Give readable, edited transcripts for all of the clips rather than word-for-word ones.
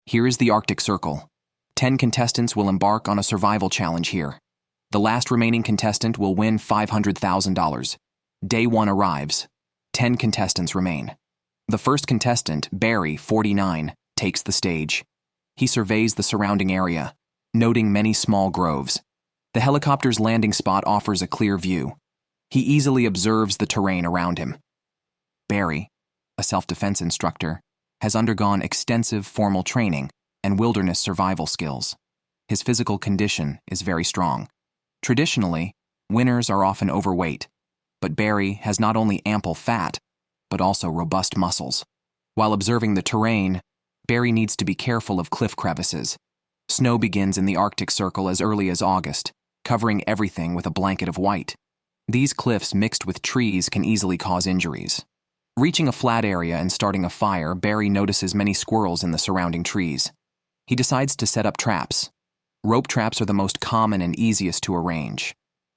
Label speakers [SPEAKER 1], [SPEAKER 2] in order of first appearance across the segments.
[SPEAKER 1] Here is the Arctic Circle. 10 contestants will embark on a survival challenge here. The last remaining contestant will win $500,000. Day 1 arrives. 10 contestants remain. The first contestant, Barry, 49, takes the stage. He surveys the surrounding area, noting many small groves. The helicopter's landing spot offers a clear view. He easily observes the terrain around him. Barry, a self-defense instructor, has undergone extensive formal training and wilderness survival skills. His physical condition is very strong. Traditionally, winners are often overweight, but Barry has not only ample fat, but also robust muscles. While observing the terrain, Barry needs to be careful of cliff crevices. Snow begins in the Arctic Circle as early as August, covering everything with a blanket of white. These cliffs mixed with trees can easily cause injuries. Reaching a flat area and starting a fire, Barry notices many squirrels in the surrounding trees. He decides to set up traps. Rope traps are the most common and easiest to arrange.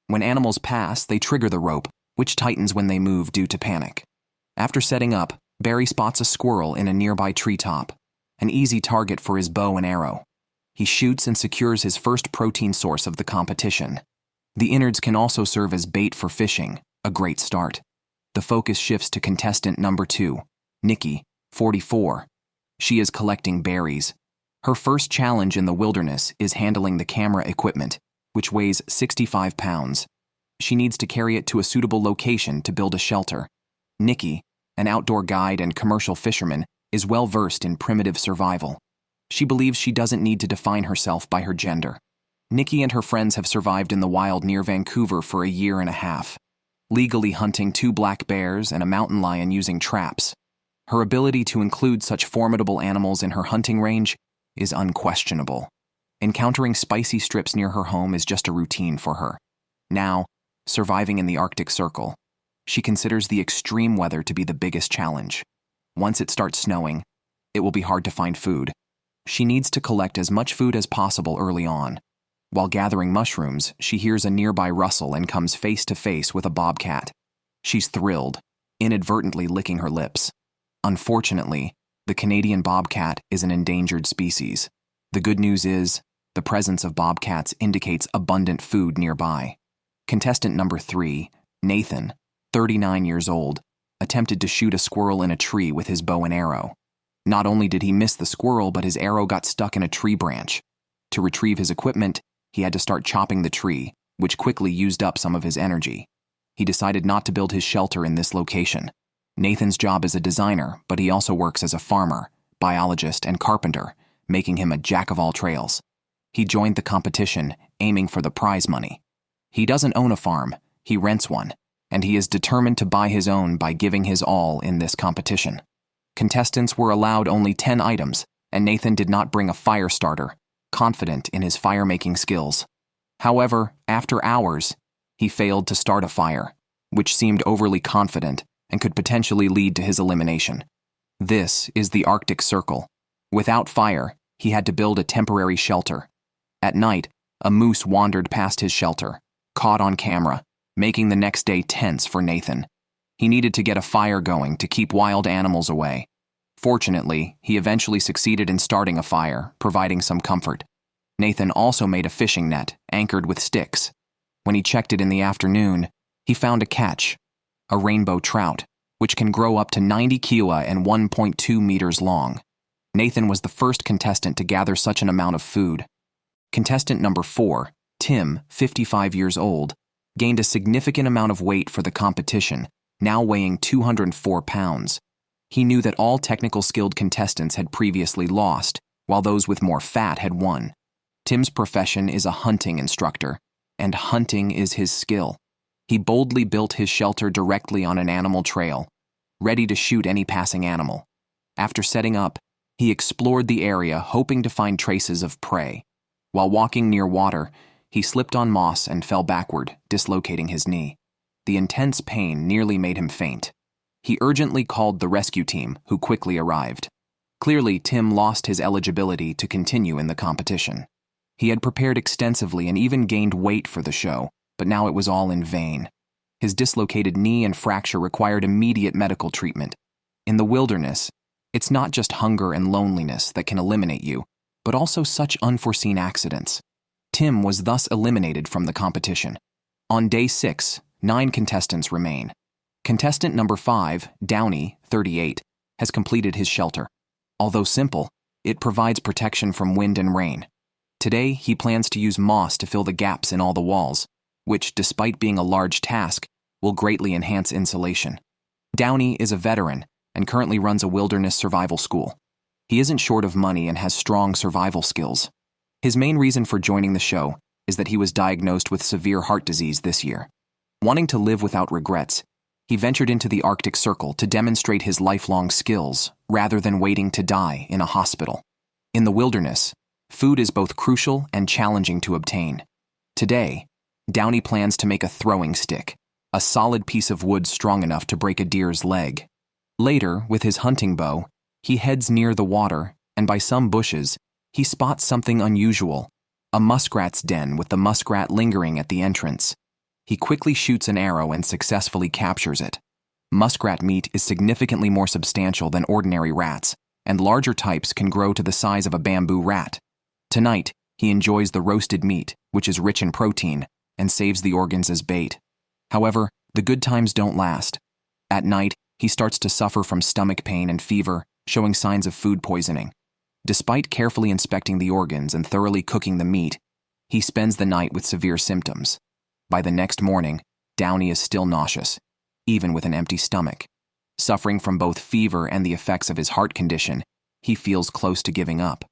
[SPEAKER 1] When animals pass, they trigger the rope, which tightens when they move due to panic. After setting up, Barry spots a squirrel in a nearby treetop, an easy target for his bow and arrow. He shoots and secures his first protein source of the competition. The innards can also serve as bait for fishing, a great start. The focus shifts to contestant number 2, Nikki, 44. She is collecting berries. Her first challenge in the wilderness is handling the camera equipment, which weighs 65 pounds. She needs to carry it to a suitable location to build a shelter. Nikki, an outdoor guide and commercial fisherman, is well versed in primitive survival. She believes she doesn't need to define herself by her gender. Nikki and her friends have survived in the wild near Vancouver for a year and a half, legally hunting 2 black bears and a mountain lion using traps. Her ability to include such formidable animals in her hunting range is unquestionable. Encountering spicy strips near her home is just a routine for her. Now, surviving in the Arctic Circle, she considers the extreme weather to be the biggest challenge. Once it starts snowing, it will be hard to find food. She needs to collect as much food as possible early on. While gathering mushrooms, she hears a nearby rustle and comes face to face with a bobcat. She's thrilled, inadvertently licking her lips. Unfortunately, the Canadian bobcat is an endangered species. The good news is, the presence of bobcats indicates abundant food nearby. Contestant number 3, Nathan, 39 years old, attempted to shoot a squirrel in a tree with his bow and arrow. Not only did he miss the squirrel, but his arrow got stuck in a tree branch. To retrieve his equipment, he had to start chopping the tree, which quickly used up some of his energy. He decided not to build his shelter in this location. Nathan's job is a designer, but he also works as a farmer, biologist, and carpenter, making him a jack-of-all-trades. He joined the competition, aiming for the prize money. He doesn't own a farm, he rents one, and he is determined to buy his own by giving his all in this competition. Contestants were allowed only 10 items, and Nathan did not bring a fire starter, confident in his fire-making skills. However, after hours, he failed to start a fire, which seemed overly confident and could potentially lead to his elimination. This is the Arctic Circle. Without fire, he had to build a temporary shelter. At night, a moose wandered past his shelter, caught on camera, making the next day tense for Nathan. He needed to get a fire going to keep wild animals away. Fortunately, he eventually succeeded in starting a fire, providing some comfort. Nathan also made a fishing net, anchored with sticks. When he checked it in the afternoon, he found a catch, a rainbow trout, which can grow up to 90 kilo and 1.2 meters long. Nathan was the first contestant to gather such an amount of food. Contestant number 4, Tim, 55 years old, gained a significant amount of weight for the competition, now weighing 204 pounds. He knew that all technical skilled contestants had previously lost, while those with more fat had won. Tim's profession is a hunting instructor, and hunting is his skill. He boldly built his shelter directly on an animal trail, ready to shoot any passing animal. After setting up, he explored the area hoping to find traces of prey. While walking near water, he slipped on moss and fell backward, dislocating his knee. The intense pain nearly made him faint. He urgently called the rescue team, who quickly arrived. Clearly, Tim lost his eligibility to continue in the competition. He had prepared extensively and even gained weight for the show, but now it was all in vain. His dislocated knee and fracture required immediate medical treatment. In the wilderness, It's not just hunger and loneliness that can eliminate you, but also such unforeseen accidents. Tim was thus eliminated from the competition. On day 6, 9 contestants remain. Contestant number 5, Downey, 38, has completed his shelter. Although simple, it provides protection from wind and rain. Today, he plans to use moss to fill the gaps in all the walls, which, despite being a large task, will greatly enhance insulation. Downey is a veteran and currently runs a wilderness survival school. He isn't short of money and has strong survival skills. His main reason for joining the show is that he was diagnosed with severe heart disease this year. Wanting to live without regrets, he ventured into the Arctic Circle to demonstrate his lifelong skills rather than waiting to die in a hospital. In the wilderness, food is both crucial and challenging to obtain. Today, Downey plans to make a throwing stick, a solid piece of wood strong enough to break a deer's leg. Later, with his hunting bow, he heads near the water, and by some bushes, he spots something unusual, a muskrat's den with the muskrat lingering at the entrance. He quickly shoots an arrow and successfully captures it. Muskrat meat is significantly more substantial than ordinary rats, and larger types can grow to the size of a bamboo rat. Tonight, he enjoys the roasted meat, which is rich in protein, and saves the organs as bait. However, the good times don't last. At night, he starts to suffer from stomach pain and fever, showing signs of food poisoning. Despite carefully inspecting the organs and thoroughly cooking the meat, he spends the night with severe symptoms. By the next morning, Downey is still nauseous, even with an empty stomach. Suffering from both fever and the effects of his heart condition, he feels close to giving up.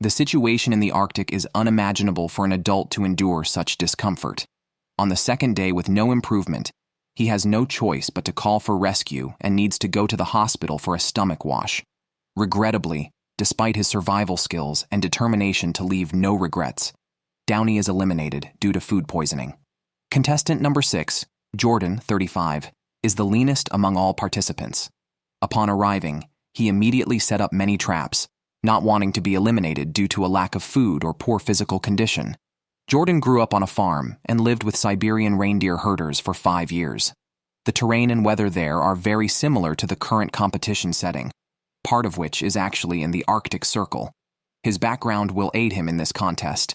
[SPEAKER 1] The situation in the Arctic is unimaginable for an adult to endure such discomfort. On the second day with no improvement, he has no choice but to call for rescue and needs to go to the hospital for a stomach wash. Regrettably, despite his survival skills and determination to leave no regrets, Downey is eliminated due to food poisoning. Contestant number 6, Jordan, 35, is the leanest among all participants. Upon arriving, he immediately set up many traps, not wanting to be eliminated due to a lack of food or poor physical condition. Jordan grew up on a farm and lived with Siberian reindeer herders for 5 years. The terrain and weather there are very similar to the current competition setting, part of which is actually in the Arctic Circle. His background will aid him in this contest.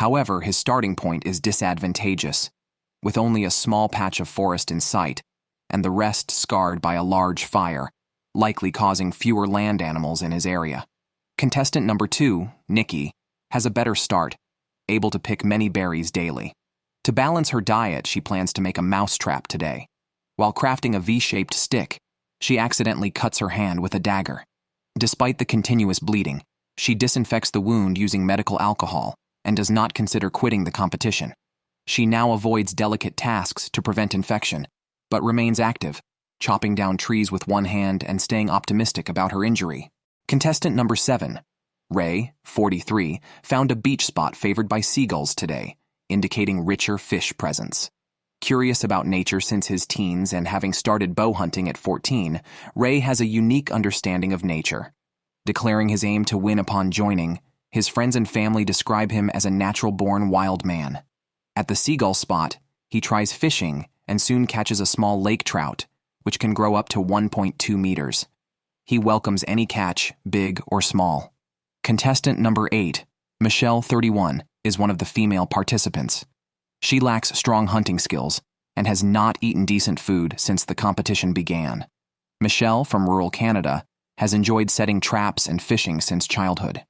[SPEAKER 1] However, his starting point is disadvantageous, with only a small patch of forest in sight, and the rest scarred by a large fire, likely causing fewer land animals in his area. Contestant number 2, Nikki, has a better start, able to pick many berries daily. To balance her diet, she plans to make a mousetrap today. While crafting a V-shaped stick, she accidentally cuts her hand with a dagger. Despite the continuous bleeding, she disinfects the wound using medical alcohol and does not consider quitting the competition. She now avoids delicate tasks to prevent infection, but remains active, chopping down trees with one hand and staying optimistic about her injury. Contestant number 7, Ray, 43, found a beach spot favored by seagulls today, indicating richer fish presence. Curious about nature since his teens and having started bow hunting at 14, Ray has a unique understanding of nature. Declaring his aim to win upon joining, his friends and family describe him as a natural-born wild man. At the seagull spot, he tries fishing and soon catches a small lake trout, which can grow up to 1.2 meters. He welcomes any catch, big or small. Contestant number 8, Michelle, 31, is one of the female participants. She lacks strong hunting skills and has not eaten decent food since the competition began. Michelle, from rural Canada, has enjoyed setting traps and fishing since childhood.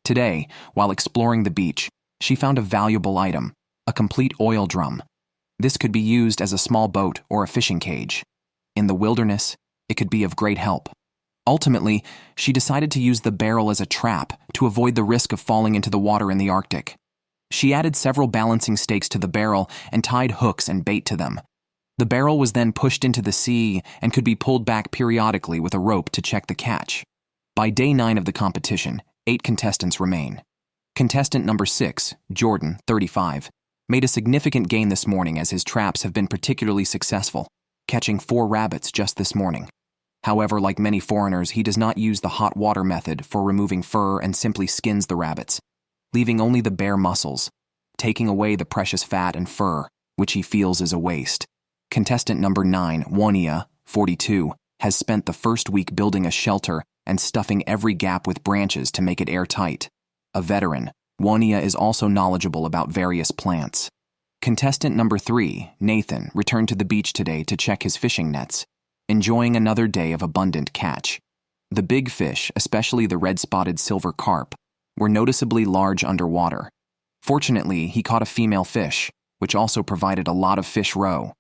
[SPEAKER 1] Today, while exploring the beach, she found a valuable item, a complete oil drum. This could be used as a small boat or a fishing cage. In the wilderness, it could be of great help. Ultimately, she decided to use the barrel as a trap to avoid the risk of falling into the water in the Arctic. She added several balancing stakes to the barrel and tied hooks and bait to them. The barrel was then pushed into the sea and could be pulled back periodically with a rope to check the catch. By day 9 of the competition, 8 contestants remain. Contestant number 6, Jordan, 35, made a significant gain this morning as his traps have been particularly successful, catching 4 rabbits just this morning. However, like many foreigners, he does not use the hot water method for removing fur and simply skins the rabbits, leaving only the bare muscles, taking away the precious fat and fur, which he feels is a waste. Contestant number 9, Wania, 42, has spent the first week building a shelter and stuffing every gap with branches to make it airtight. A veteran, Wania is also knowledgeable about various plants. Contestant number 3, Nathan, returned to the beach today to check his fishing nets, enjoying another day of abundant catch. The big fish, especially the red-spotted silver carp, were noticeably large underwater. Fortunately, he caught a female fish, which also provided a lot of fish roe.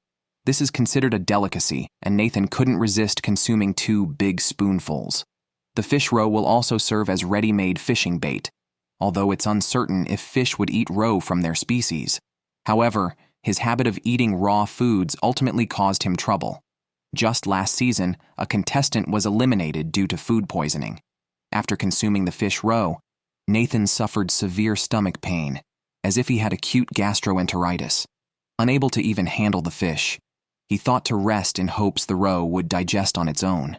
[SPEAKER 1] This is considered a delicacy, and Nathan couldn't resist consuming 2 big spoonfuls. The fish roe will also serve as ready-made fishing bait, although it's uncertain if fish would eat roe from their species. However, his habit of eating raw foods ultimately caused him trouble. Just last season, a contestant was eliminated due to food poisoning. After consuming the fish roe, Nathan suffered severe stomach pain, as if he had acute gastroenteritis. Unable to even handle the fish, he thought to rest in hopes the roe would digest on its own.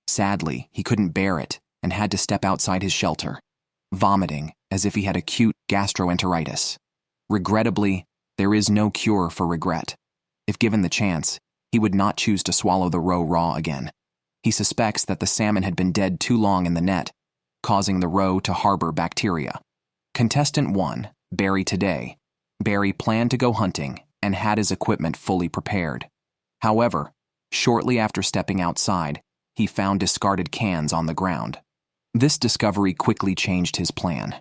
[SPEAKER 1] Sadly, he couldn't bear it and had to step outside his shelter, vomiting as if he had acute gastroenteritis. Regrettably, there is no cure for regret. If given the chance, he would not choose to swallow the roe raw again. He suspects that the salmon had been dead too long in the net, causing the roe to harbor bacteria. Contestant 1, Barry today. Barry planned to go hunting and had his equipment fully prepared. However, shortly after stepping outside, he found discarded cans on the ground. This discovery quickly changed his plan.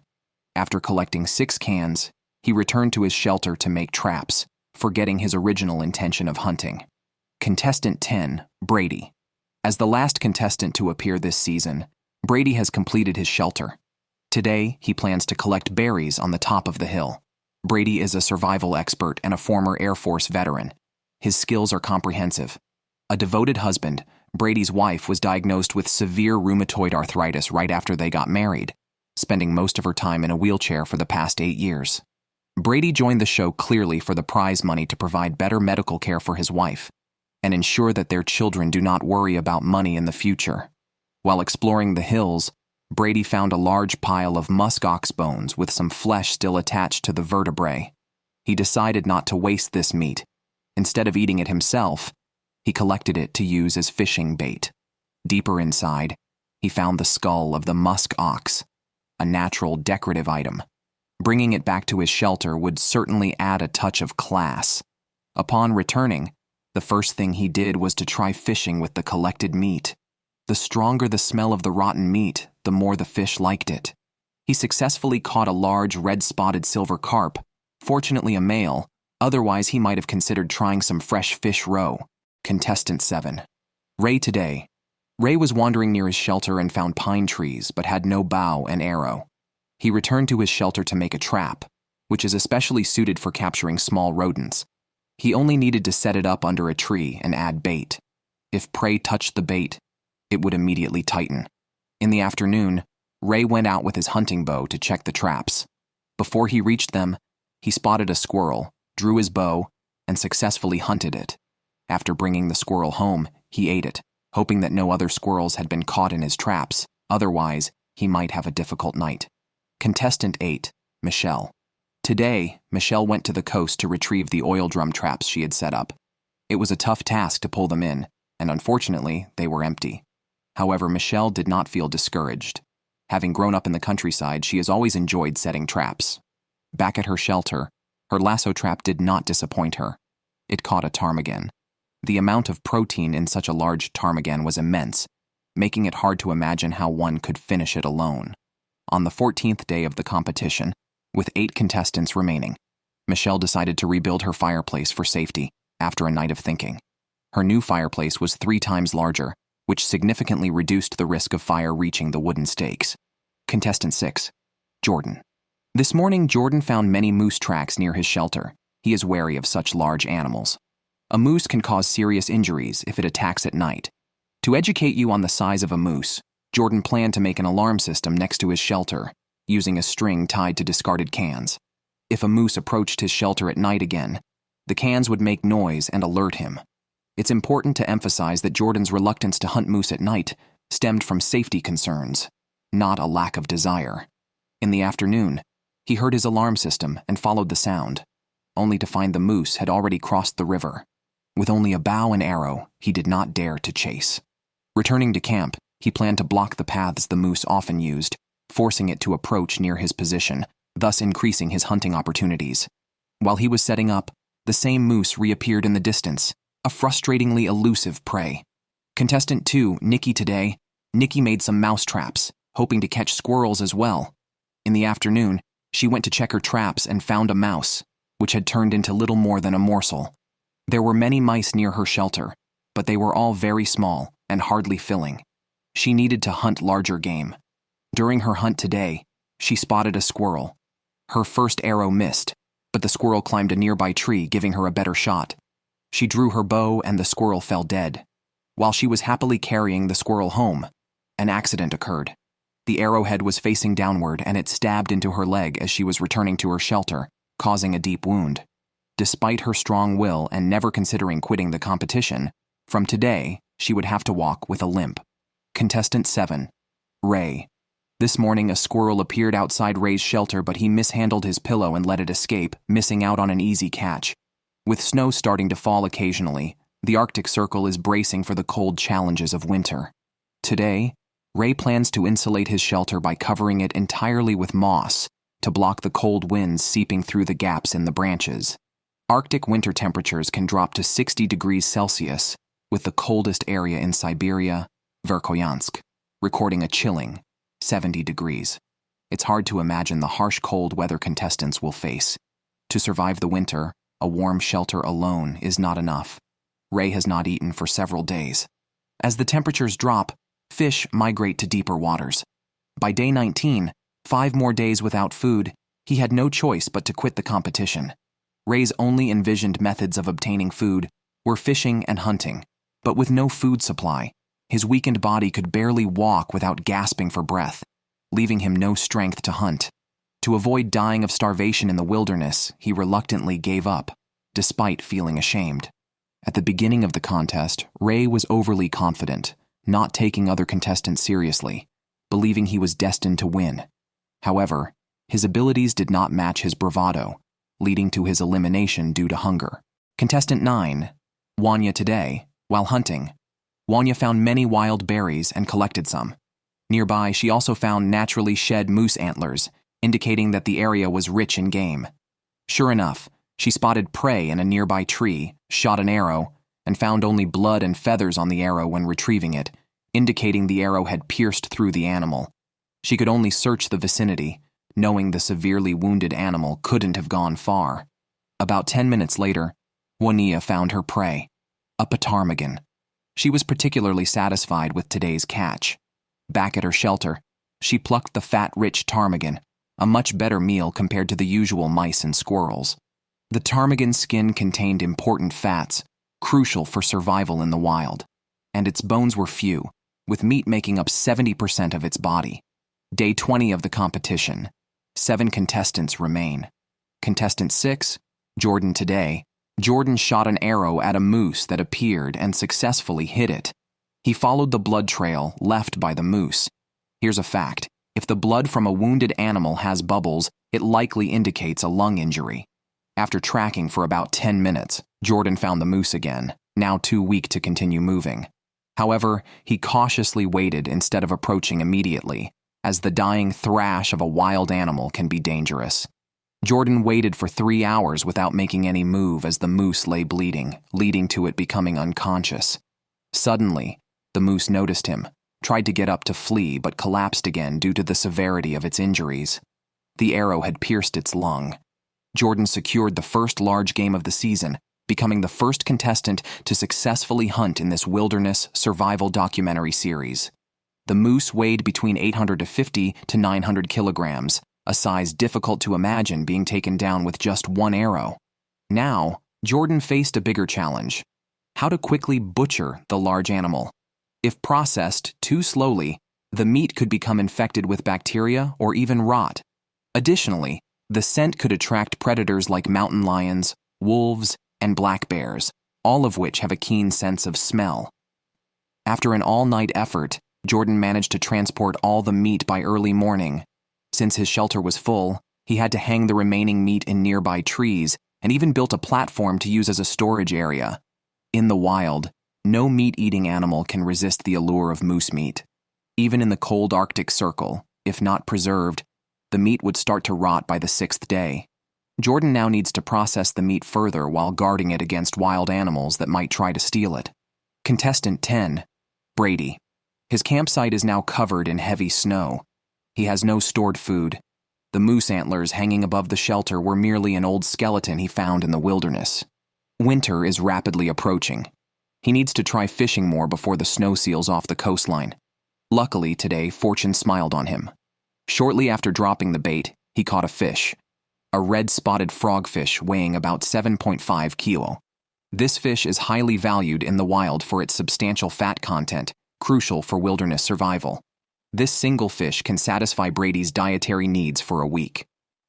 [SPEAKER 1] After collecting 6 cans, he returned to his shelter to make traps, forgetting his original intention of hunting. Contestant 10, Brady. As the last contestant to appear this season, Brady has completed his shelter. Today, he plans to collect berries on the top of the hill. Brady is a survival expert and a former Air Force veteran. His skills are comprehensive. A devoted husband, Brady's wife was diagnosed with severe rheumatoid arthritis right after they got married, spending most of her time in a wheelchair for the past 8 years. Brady joined the show clearly for the prize money to provide better medical care for his wife and ensure that their children do not worry about money in the future. While exploring the hills, Brady found a large pile of musk ox bones with some flesh still attached to the vertebrae. He decided not to waste this meat. Instead of eating it himself, he collected it to use as fishing bait. Deeper inside, he found the skull of the musk ox, a natural decorative item. Bringing it back to his shelter would certainly add a touch of class. Upon returning, the first thing he did was to try fishing with the collected meat. The stronger the smell of the rotten meat, the more the fish liked it. He successfully caught a large red-spotted silver carp, fortunately a male, otherwise he might have considered trying some fresh fish roe. Contestant 7. Ray today. Ray was wandering near his shelter and found pine trees but had no bow and arrow. He returned to his shelter to make a trap, which is especially suited for capturing small rodents. He only needed to set it up under a tree and add bait. If prey touched the bait, it would immediately tighten. In the afternoon, Ray went out with his hunting bow to check the traps. Before he reached them, he spotted a squirrel, drew his bow, and successfully hunted it. After bringing the squirrel home, he ate it, hoping that no other squirrels had been caught in his traps, otherwise he might have a difficult night. Contestant 8, Michelle. Today, Michelle went to the coast to retrieve the oil drum traps she had set up. It was a tough task to pull them in, and unfortunately, they were empty. However, Michelle did not feel discouraged. Having grown up in the countryside, she has always enjoyed setting traps. Back at her shelter, her lasso trap did not disappoint her. It caught a ptarmigan. The amount of protein in such a large ptarmigan was immense, making it hard to imagine how one could finish it alone. On the 14th day of the competition, with 8 contestants remaining, Michelle decided to rebuild her fireplace for safety after a night of thinking. Her new fireplace was 3 times larger, which significantly reduced the risk of fire reaching the wooden stakes. Contestant 6, Jordan. This morning, Jordan found many moose tracks near his shelter. He is wary of such large animals. A moose can cause serious injuries if it attacks at night. To educate you on the size of a moose, Jordan planned to make an alarm system next to his shelter, using a string tied to discarded cans. If a moose approached his shelter at night again, the cans would make noise and alert him. It's important to emphasize that Jordan's reluctance to hunt moose at night stemmed from safety concerns, not a lack of desire. In the afternoon, he heard his alarm system and followed the sound, only to find the moose had already crossed the river. With only a bow and arrow, he did not dare to chase. Returning to camp, He planned to block the paths the moose often used, forcing it to approach near his position, thus increasing his hunting opportunities. While he was setting up, the same moose reappeared in the distance, a frustratingly elusive prey. Contestant 2, Nikki today. Nikki made some mouse traps, hoping to catch squirrels as well. In the afternoon, she went to check her traps and found a mouse, which had turned into little more than a morsel. There were many mice near her shelter, but they were all very small and hardly filling. She needed to hunt larger game. During her hunt today, she spotted a squirrel. Her first arrow missed, but the squirrel climbed a nearby tree, giving her a better shot. She drew her bow and the squirrel fell dead. While she was happily carrying the squirrel home, an accident occurred. The arrowhead was facing downward and it stabbed into her leg as she was returning to her shelter, causing a deep wound. Despite her strong will and never considering quitting the competition, from today, she would have to walk with a limp. Contestant 7, Ray. This morning, a squirrel appeared outside Ray's shelter, but he mishandled his pillow and let it escape, missing out on an easy catch. With snow starting to fall occasionally, the Arctic Circle is bracing for the cold challenges of winter. Today, Ray plans to insulate his shelter by covering it entirely with moss to block the cold winds seeping through the gaps in the branches. Arctic winter temperatures can drop to 60 degrees Celsius, with the coldest area in Siberia, Verkhoyansk, recording a chilling 70 degrees. It's hard to imagine the harsh cold weather contestants will face. To survive the winter, a warm shelter alone is not enough. Ray has not eaten for several days. As the temperatures drop, fish migrate to deeper waters. By day 19, 5 more days without food, he had no choice but to quit the competition. Ray's only envisioned methods of obtaining food were fishing and hunting, but with no food supply, his weakened body could barely walk without gasping for breath, leaving him no strength to hunt. To avoid dying of starvation in the wilderness, he reluctantly gave up, despite feeling ashamed. At the beginning of the contest, Ray was overly confident, not taking other contestants seriously, believing he was destined to win. However, his abilities did not match his bravado, leading to his elimination due to hunger. Contestant 9, Wanya today. While hunting, Wanya found many wild berries and collected some. Nearby, she also found naturally shed moose antlers, indicating that the area was rich in game. Sure enough, she spotted prey in a nearby tree, shot an arrow, and found only blood and feathers on the arrow when retrieving it, indicating the arrow had pierced through the animal. She could only search the vicinity, knowing the severely wounded animal couldn't have gone far. About 10 minutes later, Wanya found her prey, a ptarmigan. She was particularly satisfied with today's catch. Back at her shelter, she plucked the fat, rich ptarmigan, a much better meal compared to the usual mice and squirrels. The ptarmigan's skin contained important fats, crucial for survival in the wild, and its bones were few, with meat making up 70% of its body. Day 20 of the competition. 7 contestants remain. Contestant 6, Jordan today. Jordan shot an arrow at a moose that appeared and successfully hit it. He followed the blood trail left by the moose. Here's a fact. If the blood from a wounded animal has bubbles, it likely indicates a lung injury. After tracking for about 10 minutes, Jordan found the moose again, now too weak to continue moving. However, he cautiously waited instead of approaching immediately, as the dying thrash of a wild animal can be dangerous. Jordan waited for 3 hours without making any move as the moose lay bleeding, leading to it becoming unconscious. Suddenly, the moose noticed him, tried to get up to flee but collapsed again due to the severity of its injuries. The arrow had pierced its lung. Jordan secured the first large game of the season, becoming the first contestant to successfully hunt in this wilderness survival documentary series. The moose weighed between 850 to 900 kilograms, a size difficult to imagine being taken down with just one arrow. Now, Jordan faced a bigger challenge: how to quickly butcher the large animal. If processed too slowly, the meat could become infected with bacteria or even rot. Additionally, the scent could attract predators like mountain lions, wolves, and black bears, all of which have a keen sense of smell. After an all-night effort, Jordan managed to transport all the meat by early morning. Since his shelter was full, he had to hang the remaining meat in nearby trees and even built a platform to use as a storage area. In the wild, no meat-eating animal can resist the allure of moose meat. Even in the cold Arctic Circle, if not preserved, the meat would start to rot by the 6th day. Jordan now needs to process the meat further while guarding it against wild animals that might try to steal it. Contestant 10, Brady. His campsite is now covered in heavy snow. He has no stored food. The moose antlers hanging above the shelter were merely an old skeleton he found in the wilderness. Winter is rapidly approaching. He needs to try fishing more before the snow seals off the coastline. Luckily, today, fortune smiled on him. Shortly after dropping the bait, he caught a fish. A red-spotted frogfish weighing about 7.5 kilo. This fish is highly valued in the wild for its substantial fat content, crucial for wilderness survival. This single fish can satisfy Brady's dietary needs for a week.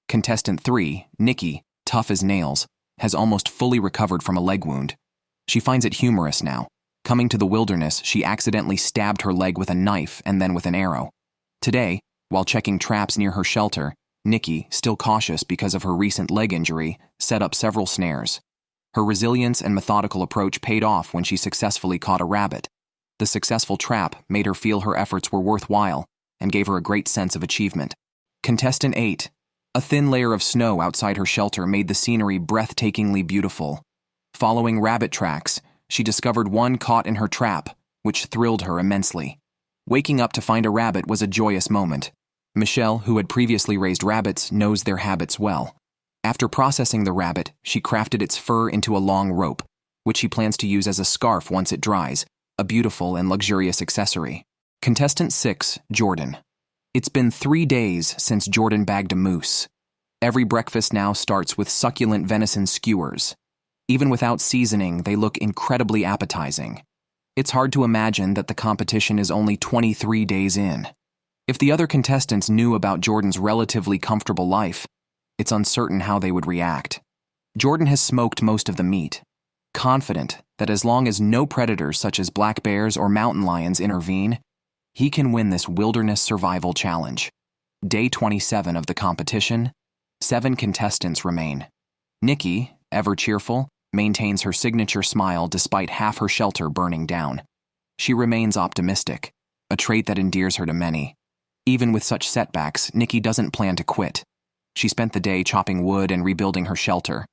[SPEAKER 1] Contestant 3, Nikki, tough as nails, has almost fully recovered from a leg wound. She finds it humorous now. Coming to the wilderness, she accidentally stabbed her leg with a knife and then with an arrow. Today, while checking traps near her shelter, Nikki, still cautious because of her recent leg injury, set up several snares. Her resilience and methodical approach paid off when she successfully caught a rabbit. The successful trap made her feel her efforts were worthwhile and gave her a great sense of achievement. Contestant 8. A thin layer of snow outside her shelter made the scenery breathtakingly beautiful. Following rabbit tracks, she discovered one caught in her trap, which thrilled her immensely. Waking up to find a rabbit was a joyous moment. Michelle, who had previously raised rabbits, knows their habits well. After processing the rabbit, she crafted its fur into a long rope, which she plans to use as a scarf once it dries, a beautiful and luxurious accessory. Contestant 6, Jordan. It's been 3 days since Jordan bagged a moose. Every breakfast now starts with succulent venison skewers. Even without seasoning, they look incredibly appetizing. It's hard to imagine that the competition is only 23 days in. If the other contestants knew about Jordan's relatively comfortable life, it's uncertain how they would react. Jordan has smoked most of the meat, confident that as long as no predators such as black bears or mountain lions intervene, he can win this wilderness survival challenge. Day 27 of the competition, 7 contestants remain. Nikki, ever cheerful, maintains her signature smile despite half her shelter burning down. She remains optimistic, a trait that endears her to many. Even with such setbacks, Nikki doesn't plan to quit. She spent the day chopping wood and rebuilding her shelter,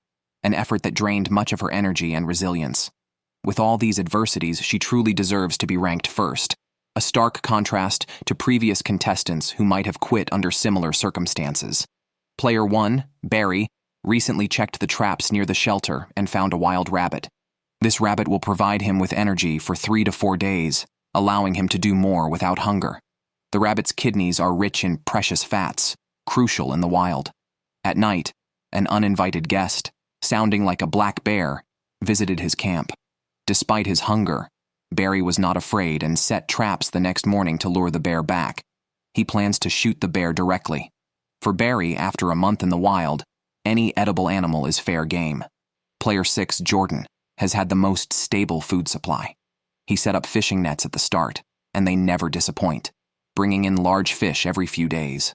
[SPEAKER 1] an effort that drained much of her energy and resilience. With all these adversities, she truly deserves to be ranked first, a stark contrast to previous contestants who might have quit under similar circumstances. Player 1, Barry, recently checked the traps near the shelter and found a wild rabbit. This rabbit will provide him with energy for 3 to 4 days, allowing him to do more without hunger. The rabbit's kidneys are rich in precious fats, crucial in the wild. At night, an uninvited guest, sounding like a black bear, visited his camp. Despite his hunger, Barry was not afraid and set traps the next morning to lure the bear back. He plans to shoot the bear directly. For Barry, after a month in the wild, any edible animal is fair game. Player 6, Jordan, has had the most stable food supply. He set up fishing nets at the start, and they never disappoint, bringing in large fish every few days.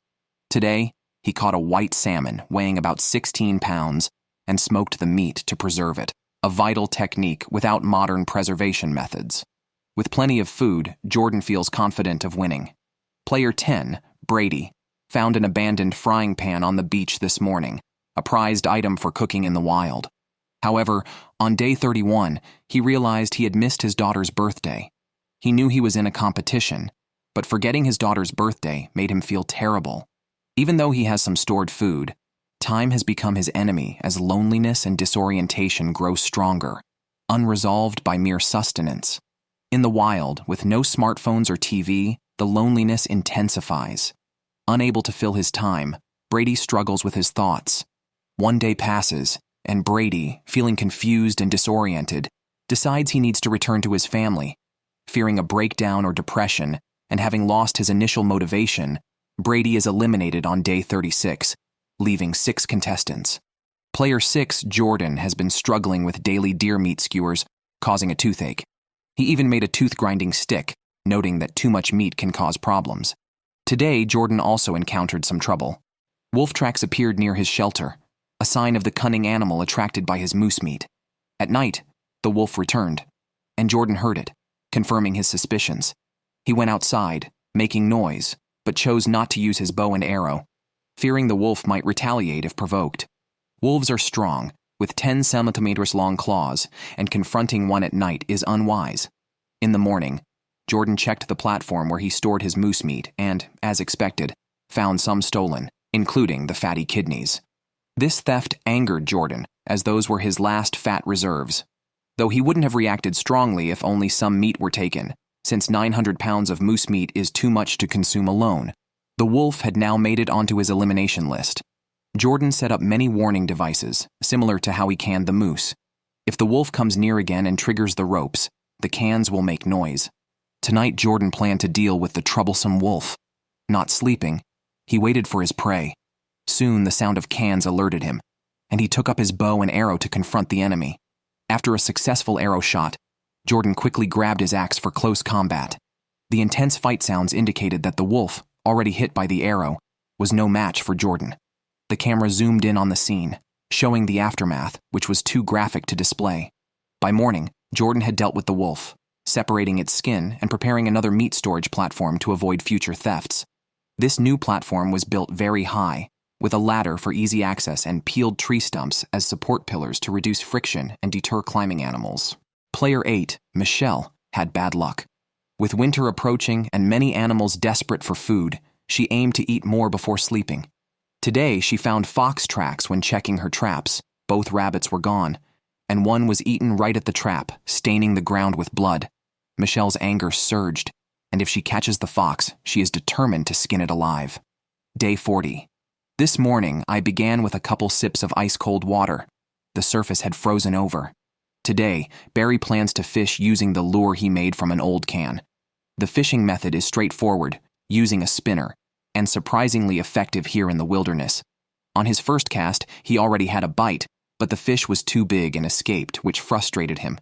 [SPEAKER 1] Today, he caught a white salmon weighing about 16 pounds and smoked the meat to preserve it, a vital technique without modern preservation methods. With plenty of food, Jordan feels confident of winning. Player 10, Brady, found an abandoned frying pan on the beach this morning, a prized item for cooking in the wild. However, on day 31, he realized he had missed his daughter's birthday. He knew he was in a competition, but forgetting his daughter's birthday made him feel terrible. Even though he has some stored food, time has become his enemy as loneliness and disorientation grow stronger, unresolved by mere sustenance. In the wild, with no smartphones or TV, the loneliness intensifies. Unable to fill his time, Brady struggles with his thoughts. One day passes, and Brady, feeling confused and disoriented, decides he needs to return to his family. Fearing a breakdown or depression, and having lost his initial motivation, Brady is eliminated on day 36, leaving 6 contestants. Player 6, Jordan, has been struggling with daily deer meat skewers, causing a toothache. He even made a tooth-grinding stick, noting that too much meat can cause problems. Today, Jordan also encountered some trouble. Wolf tracks appeared near his shelter, a sign of the cunning animal attracted by his moose meat. At night, the wolf returned, and Jordan heard it, confirming his suspicions. He went outside, making noise, but chose not to use his bow and arrow, fearing the wolf might retaliate if provoked. Wolves are strong, with 10 centimeters long claws, and confronting one at night is unwise. In the morning, Jordan checked the platform where he stored his moose meat and, as expected, found some stolen, including the fatty kidneys. This theft angered Jordan, as those were his last fat reserves. Though he wouldn't have reacted strongly if only some meat were taken, since 900 pounds of moose meat is too much to consume alone. The wolf had now made it onto his elimination list. Jordan set up many warning devices, similar to how he canned the moose. If the wolf comes near again and triggers the ropes, the cans will make noise. Tonight, Jordan planned to deal with the troublesome wolf. Not sleeping, he waited for his prey. Soon, the sound of cans alerted him, and he took up his bow and arrow to confront the enemy. After a successful arrow shot, Jordan quickly grabbed his axe for close combat. The intense fight sounds indicated that the wolf, already hit by the arrow, was no match for Jordan. The camera zoomed in on the scene, showing the aftermath, which was too graphic to display. By morning, Jordan had dealt with the wolf, separating its skin and preparing another meat storage platform to avoid future thefts. This new platform was built very high, with a ladder for easy access and peeled tree stumps as support pillars to reduce friction and deter climbing animals. Player 8, Michelle, had bad luck. With winter approaching and many animals desperate for food, she aimed to eat more before sleeping. Today, she found fox tracks when checking her traps. Both rabbits were gone, and one was eaten right at the trap, staining the ground with blood. Michelle's anger surged, and if she catches the fox, she is determined to skin it alive. Day 40. This morning, I began with a couple sips of ice-cold water. The surface had frozen over. Today, Barry plans to fish using the lure he made from an old can. The fishing method is straightforward, using a spinner, and surprisingly effective here in the wilderness. On his first cast, he already had a bite, but the fish was too big and escaped, which frustrated him.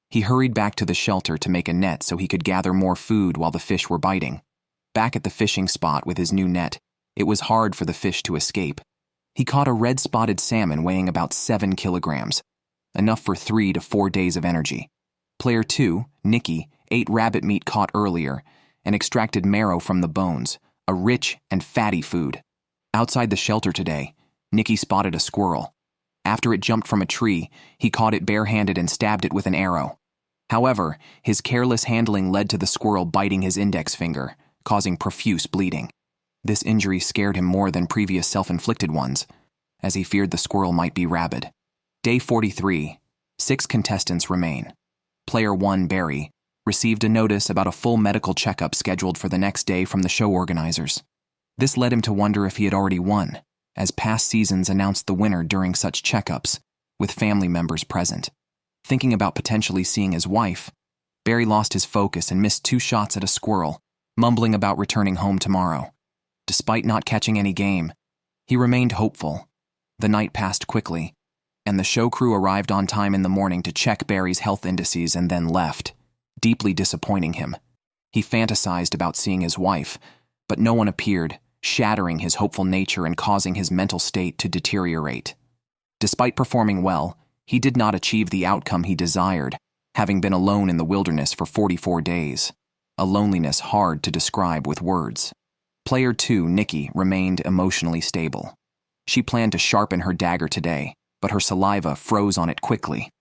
[SPEAKER 1] He hurried back to the shelter to make a net so he could gather more food while the fish were biting. Back at the fishing spot with his new net, it was hard for the fish to escape. He caught a red-spotted salmon weighing about 7 kilograms, enough for 3 to 4 days of energy. Player 2, Nikki, ate rabbit meat caught earlier and extracted marrow from the bones, a rich and fatty food. Outside the shelter today, Nikki spotted a squirrel. After it jumped from a tree, he caught it barehanded and stabbed it with an arrow. However, his careless handling led to the squirrel biting his index finger, causing profuse bleeding. This injury scared him more than previous self-inflicted ones, as he feared the squirrel might be rabid. Day 43. 6 contestants remain. Player 1, Barry, received a notice about a full medical checkup scheduled for the next day from the show organizers. This led him to wonder if he had already won, as past seasons announced the winner during such checkups, with family members present. Thinking about potentially seeing his wife, Barry lost his focus and missed 2 shots at a squirrel, mumbling about returning home tomorrow. Despite not catching any game, he remained hopeful. The night passed quickly, and the show crew arrived on time in the morning to check Barry's health indices and then left, deeply disappointing him. He fantasized about seeing his wife, but no one appeared, shattering his hopeful nature and causing his mental state to deteriorate. Despite performing well, he did not achieve the outcome he desired, having been alone in the wilderness for 44 days, a loneliness hard to describe with words. Player 2, Nikki, remained emotionally stable. She planned to sharpen her dagger today, but her saliva froze on it quickly.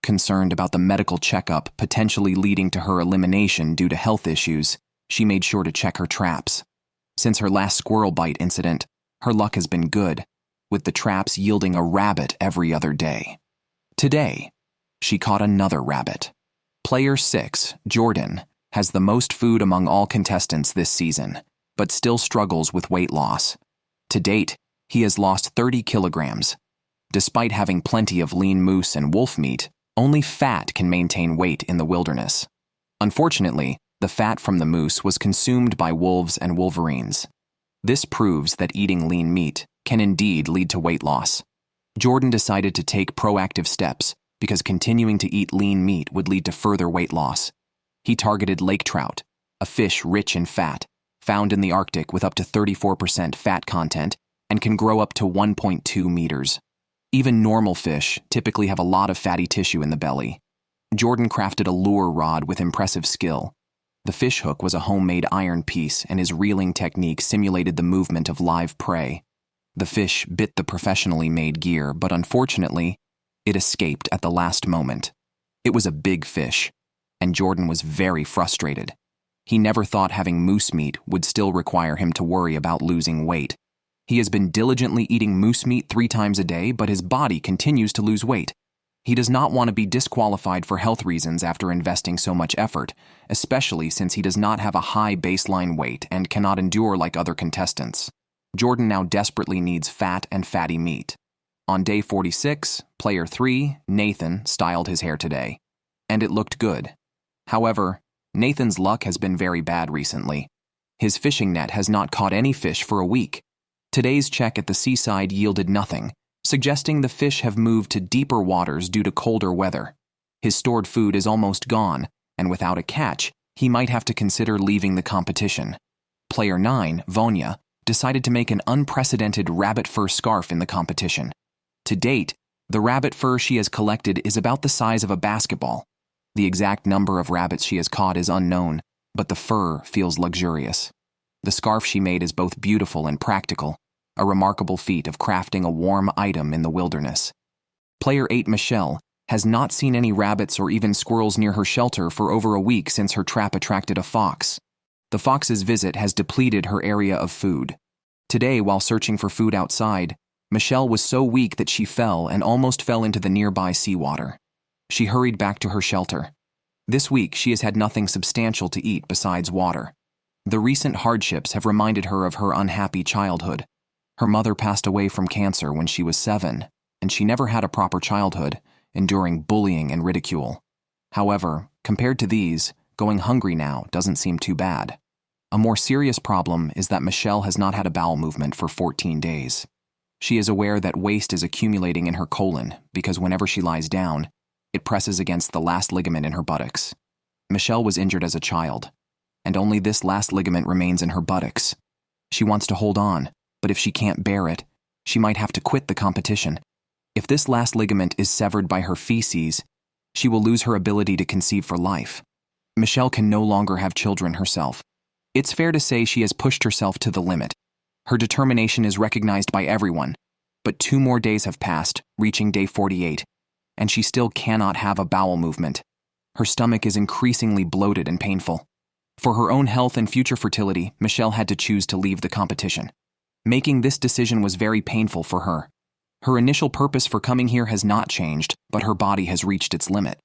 [SPEAKER 1] Concerned about the medical checkup potentially leading to her elimination due to health issues, she made sure to check her traps. Since her last squirrel bite incident, her luck has been good, with the traps yielding a rabbit every other day. Today, she caught another rabbit. Player 6, Jordan, has the most food among all contestants this season, but still struggles with weight loss. To date, he has lost 30 kilograms. Despite having plenty of lean moose and wolf meat, only fat can maintain weight in the wilderness. Unfortunately, the fat from the moose was consumed by wolves and wolverines. This proves that eating lean meat can indeed lead to weight loss. Jordan decided to take proactive steps because continuing to eat lean meat would lead to further weight loss. He targeted lake trout, a fish rich in fat, found in the Arctic with up to 34% fat content and can grow up to 1.2 meters. Even normal fish typically have a lot of fatty tissue in the belly. Jordan crafted a lure rod with impressive skill. The fish hook was a homemade iron piece, and his reeling technique simulated the movement of live prey. The fish bit the professionally made gear, but unfortunately, it escaped at the last moment. It was a big fish, and Jordan was very frustrated. He never thought having moose meat would still require him to worry about losing weight. He has been diligently eating moose meat 3 times a day, but his body continues to lose weight. He does not want to be disqualified for health reasons after investing so much effort, especially since he does not have a high baseline weight and cannot endure like other contestants. Jordan now desperately needs fat and fatty meat. On day 46, player 3, Nathan, styled his hair today, and it looked good. However, Nathan's luck has been very bad recently. His fishing net has not caught any fish for a week. Today's check at the seaside yielded nothing, suggesting the fish have moved to deeper waters due to colder weather. His stored food is almost gone, and without a catch, he might have to consider leaving the competition. Player 9, Vanya, decided to make an unprecedented rabbit fur scarf in the competition. To date, the rabbit fur she has collected is about the size of a basketball. The exact number of rabbits she has caught is unknown, but the fur feels luxurious. The scarf she made is both beautiful and practical, a remarkable feat of crafting a warm item in the wilderness. Player 8, Michelle, has not seen any rabbits or even squirrels near her shelter for over a week since her trap attracted a fox. The fox's visit has depleted her area of food. Today, while searching for food outside, Michelle was so weak that she fell and almost fell into the nearby seawater. She hurried back to her shelter. This week, she has had nothing substantial to eat besides water. The recent hardships have reminded her of her unhappy childhood. Her mother passed away from cancer when she was 7, and she never had a proper childhood, enduring bullying and ridicule. However, compared to these, going hungry now doesn't seem too bad. A more serious problem is that Michelle has not had a bowel movement for 14 days. She is aware that waste is accumulating in her colon because whenever she lies down, it presses against the last ligament in her buttocks. Michelle was injured as a child, and only this last ligament remains in her buttocks. She wants to hold on, but if she can't bear it, she might have to quit the competition. If this last ligament is severed by her feces, she will lose her ability to conceive for life. Michelle can no longer have children herself. It's fair to say she has pushed herself to the limit. Her determination is recognized by everyone, but 2 more days have passed, reaching day 48, and she still cannot have a bowel movement. Her stomach is increasingly bloated and painful. For her own health and future fertility, Michelle had to choose to leave the competition. Making this decision was very painful for her. Her initial purpose for coming here has not changed, but her body has reached its limit.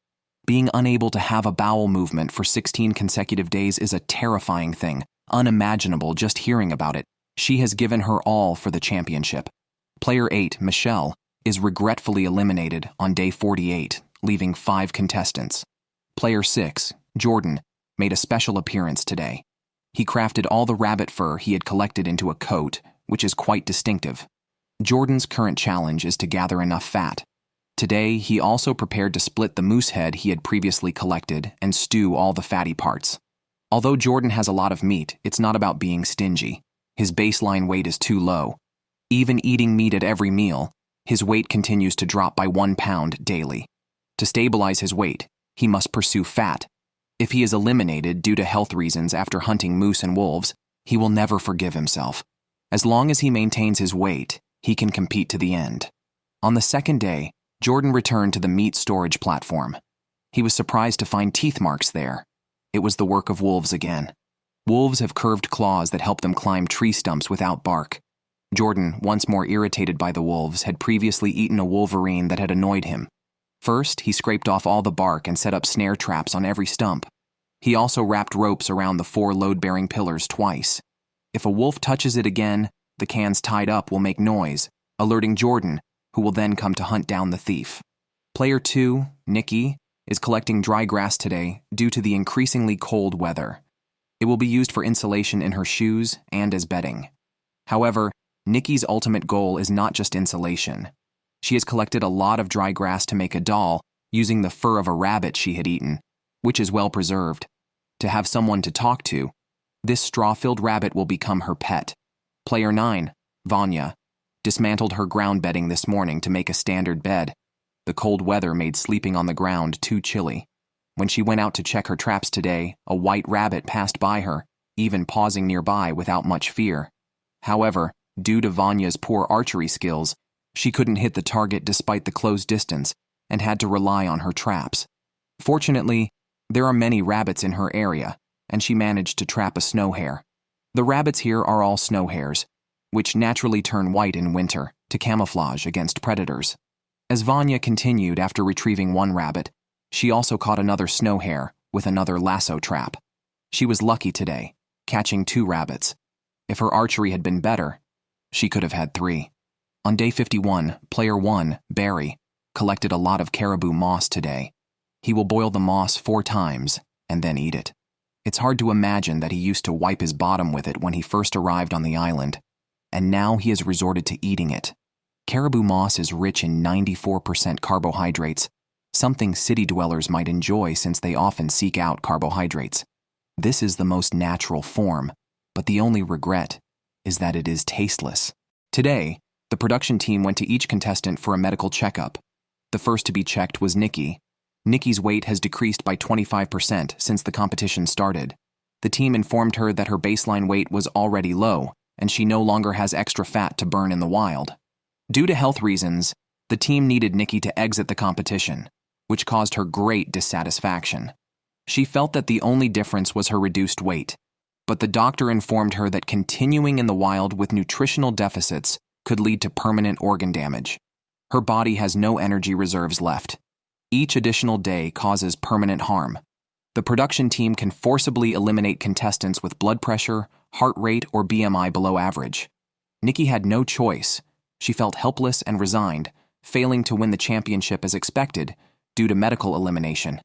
[SPEAKER 1] Being unable to have a bowel movement for 16 consecutive days is a terrifying thing, unimaginable just hearing about it. She has given her all for the championship. Player 8, Michelle, is regretfully eliminated on day 48, leaving 5 contestants. Player 6, Jordan, made a special appearance today. He crafted all the rabbit fur he had collected into a coat, which is quite distinctive. Jordan's current challenge is to gather enough fat. Today, he also prepared to split the moose head he had previously collected and stew all the fatty parts. Although Jordan has a lot of meat, it's not about being stingy. His baseline weight is too low. Even eating meat at every meal, his weight continues to drop by 1 pound daily. To stabilize his weight, he must pursue fat. If he is eliminated due to health reasons after hunting moose and wolves, he will never forgive himself. As long as he maintains his weight, he can compete to the end. On the second day, Jordan returned to the meat storage platform. He was surprised to find teeth marks there. It was the work of wolves again. Wolves have curved claws that help them climb tree stumps without bark. Jordan, once more irritated by the wolves, had previously eaten a wolverine that had annoyed him. First, he scraped off all the bark and set up snare traps on every stump. He also wrapped ropes around the 4 load-bearing pillars twice. If a wolf touches it again, the cans tied up will make noise, alerting Jordan, who will then come to hunt down the thief. Player 2, Nikki, is collecting dry grass today due to the increasingly cold weather. It will be used for insulation in her shoes and as bedding. However, Nikki's ultimate goal is not just insulation. She has collected a lot of dry grass to make a doll using the fur of a rabbit she had eaten, which is well preserved. To have someone to talk to, this straw-filled rabbit will become her pet. Player 9, Vanya, dismantled her ground bedding this morning to make a standard bed. The cold weather made sleeping on the ground too chilly. When she went out to check her traps today, a white rabbit passed by her, even pausing nearby without much fear. However, due to Vanya's poor archery skills, she couldn't hit the target despite the close distance and had to rely on her traps. Fortunately, there are many rabbits in her area, and she managed to trap a snow hare. The rabbits here are all snow hares, which naturally turn white in winter to camouflage against predators. As Vanya continued after retrieving one rabbit, she also caught another snow hare with another lasso trap. She was lucky today, catching 2 rabbits. If her archery had been better, she could have had 3. On day 51, player 1, Barry, collected a lot of caribou moss today. He will boil the moss 4 times and then eat it. It's hard to imagine that he used to wipe his bottom with it when he first arrived on the island, and now he has resorted to eating it. Caribou moss is rich in 94% carbohydrates, something city dwellers might enjoy since they often seek out carbohydrates. This is the most natural form, but the only regret is that it is tasteless. Today, the production team went to each contestant for a medical checkup. The first to be checked was Nikki. Nikki's weight has decreased by 25% since the competition started. The team informed her that her baseline weight was already low, and she no longer has extra fat to burn in the wild. Due to health reasons, the team needed Nikki to exit the competition, which caused her great dissatisfaction. She felt that the only difference was her reduced weight, but the doctor informed her that continuing in the wild with nutritional deficits could lead to permanent organ damage. Her body has no energy reserves left. Each additional day causes permanent harm. The production team can forcibly eliminate contestants with blood pressure, heart rate, or BMI below average. Nikki had no choice. She felt helpless and resigned, failing to win the championship as expected due to medical elimination.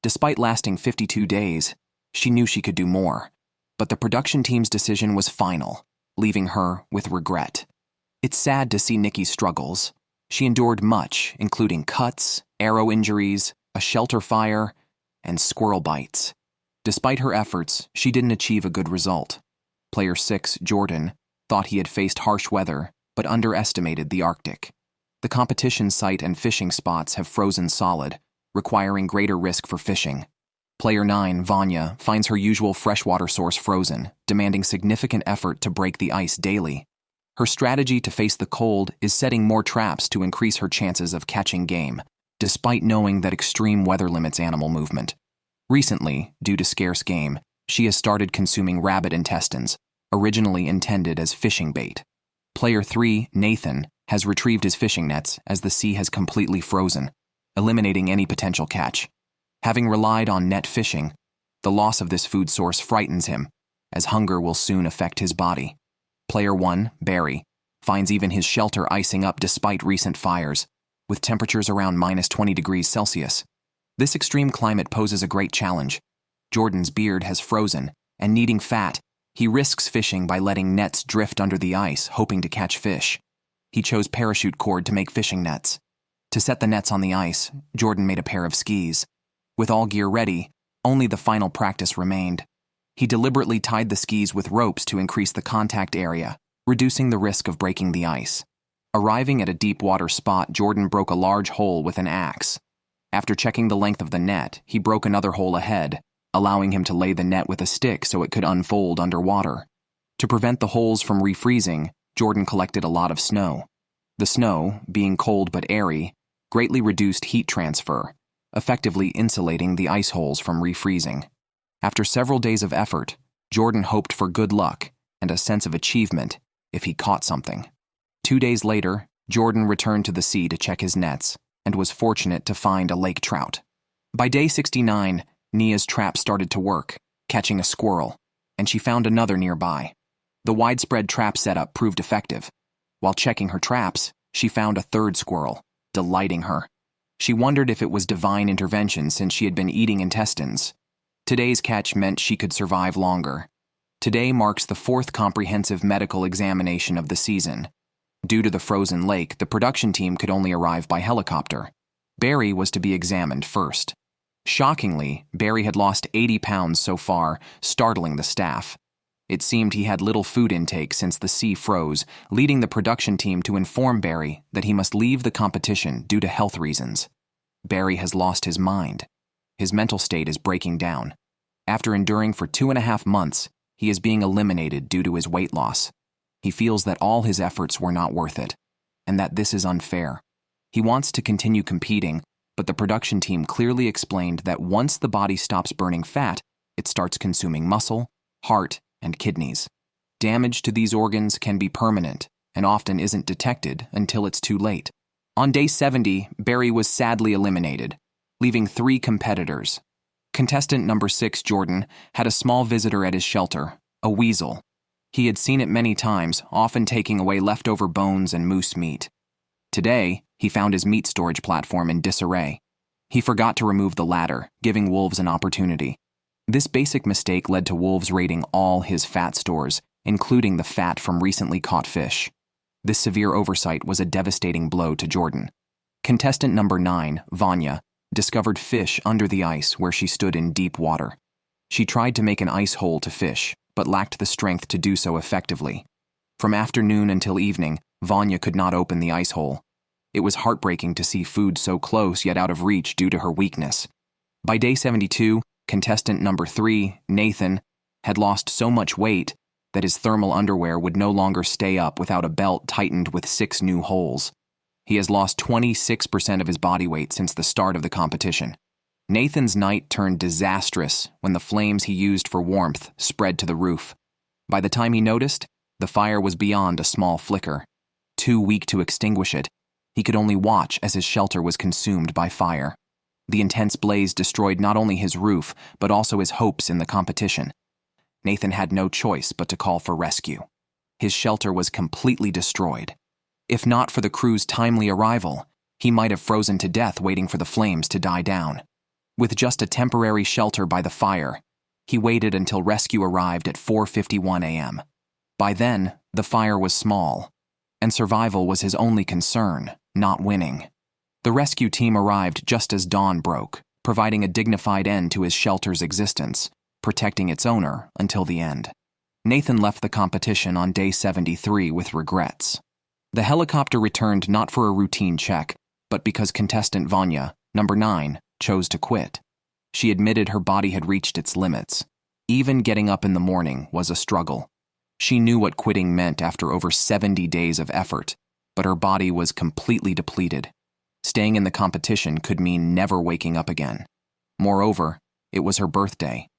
[SPEAKER 1] Despite lasting 52 days, she knew she could do more, but the production team's decision was final, leaving her with regret. It's sad to see Nikki's struggles. She endured much, including cuts, arrow injuries, a shelter fire, and squirrel bites. Despite her efforts, she didn't achieve a good result. Player 6, Jordan, thought he had faced harsh weather, but underestimated the Arctic. The competition site and fishing spots have frozen solid, requiring greater risk for fishing. Player 9, Vanya, finds her usual freshwater source frozen, demanding significant effort to break the ice daily. Her strategy to face the cold is setting more traps to increase her chances of catching game, despite knowing that extreme weather limits animal movement. Recently, due to scarce game, she has started consuming rabbit intestines, originally intended as fishing bait. Player 3, Nathan, has retrieved his fishing nets as the sea has completely frozen, eliminating any potential catch. Having relied on net fishing, the loss of this food source frightens him, as hunger will soon affect his body. Player 1, Barry, finds even his shelter icing up despite recent fires, with temperatures around -20 degrees Celsius. This extreme climate poses a great challenge. Jordan's beard has frozen, and needing fat, he risks fishing by letting nets drift under the ice, hoping to catch fish. He chose parachute cord to make fishing nets. To set the nets on the ice, Jordan made a pair of skis. With all gear ready, only the final practice remained. He deliberately tied the skis with ropes to increase the contact area, reducing the risk of breaking the ice. Arriving at a deep water spot, Jordan broke a large hole with an axe. After checking the length of the net, he broke another hole ahead, allowing him to lay the net with a stick so it could unfold underwater. To prevent the holes from refreezing, Jordan collected a lot of snow. The snow, being cold but airy, greatly reduced heat transfer, effectively insulating the ice holes from refreezing. After several days of effort, Jordan hoped for good luck and a sense of achievement if he caught something. 2 days later, Jordan returned to the sea to check his nets and was fortunate to find a lake trout. By day 69, Nia's trap started to work, catching a squirrel, and she found another nearby. The widespread trap setup proved effective. While checking her traps, she found a third squirrel, delighting her. She wondered if it was divine intervention since she had been eating intestines. Today's catch meant she could survive longer. Today marks the 4th comprehensive medical examination of the season. Due to the frozen lake, the production team could only arrive by helicopter. Barry was to be examined first. Shockingly, Barry had lost 80 pounds so far, startling the staff. It seemed he had little food intake since the sea froze, leading the production team to inform Barry that he must leave the competition due to health reasons. Barry has lost his mind. His mental state is breaking down. After enduring for 2.5 months, he is being eliminated due to his weight loss. He feels that all his efforts were not worth it, and that this is unfair. He wants to continue competing, but the production team clearly explained that once the body stops burning fat, it starts consuming muscle, heart, and kidneys. Damage to these organs can be permanent and often isn't detected until it's too late. On day 70, Barry was sadly eliminated, leaving 3 competitors. Contestant number 6, Jordan, had a small visitor at his shelter, a weasel. He had seen it many times, often taking away leftover bones and moose meat. Today, he found his meat storage platform in disarray. He forgot to remove the ladder, giving wolves an opportunity. This basic mistake led to wolves raiding all his fat stores, including the fat from recently caught fish. This severe oversight was a devastating blow to Jordan. Contestant number 9, Vanya, discovered fish under the ice where she stood in deep water. She tried to make an ice hole to fish, but lacked the strength to do so effectively. From afternoon until evening, Vanya could not open the ice hole. It was heartbreaking to see food so close yet out of reach due to her weakness. By day 72, contestant number 3, Nathan, had lost so much weight that his thermal underwear would no longer stay up without a belt tightened with 6 new holes. He has lost 26% of his body weight since the start of the competition. Nathan's night turned disastrous when the flames he used for warmth spread to the roof. By the time he noticed, the fire was beyond a small flicker. Too weak to extinguish it, he could only watch as his shelter was consumed by fire. The intense blaze destroyed not only his roof, but also his hopes in the competition. Nathan had no choice but to call for rescue. His shelter was completely destroyed. If not for the crew's timely arrival, he might have frozen to death waiting for the flames to die down. With just a temporary shelter by the fire, he waited until rescue arrived at 4:51 a.m. By then, the fire was small, and survival was his only concern, not winning. The rescue team arrived just as dawn broke, providing a dignified end to his shelter's existence, protecting its owner until the end. Nathan left the competition on day 73 with regrets. The helicopter returned not for a routine check, but because contestant Vanya, number 9, chose to quit. She admitted her body had reached its limits. Even getting up in the morning was a struggle. She knew what quitting meant after over 70 days of effort, but her body was completely depleted. Staying in the competition could mean never waking up again. Moreover, it was her birthday,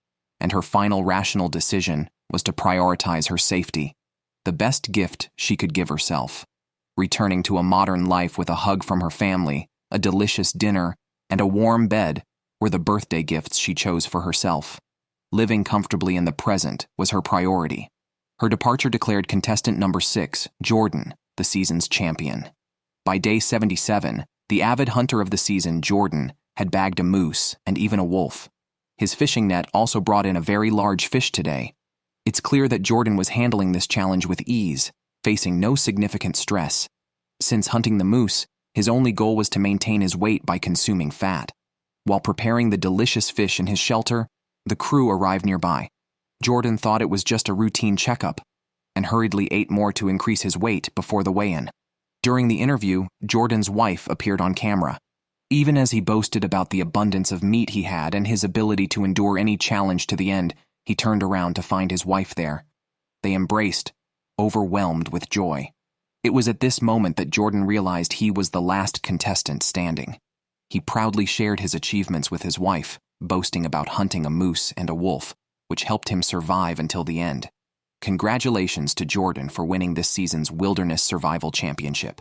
[SPEAKER 1] and her final rational decision was to prioritize her safety, the best gift she could give herself. Returning to a modern life with a hug from her family, a delicious dinner, and a warm bed were the birthday gifts she chose for herself. Living comfortably in the present was her priority. Her departure declared contestant number 6, Jordan, the season's champion. By day 77, the avid hunter of the season, Jordan, had bagged a moose and even a wolf. His fishing net also brought in a very large fish today. It's clear that Jordan was handling this challenge with ease, facing no significant stress. Since hunting the moose, his only goal was to maintain his weight by consuming fat. While preparing the delicious fish in his shelter, the crew arrived nearby. Jordan thought it was just a routine checkup and hurriedly ate more to increase his weight before the weigh-in. During the interview, Jordan's wife appeared on camera. Even as he boasted about the abundance of meat he had and his ability to endure any challenge to the end, he turned around to find his wife there. They embraced, overwhelmed with joy. It was at this moment that Jordan realized he was the last contestant standing. He proudly shared his achievements with his wife, boasting about hunting a moose and a wolf, which helped him survive until the end. Congratulations to Jordan for winning this season's Wilderness Survival Championship.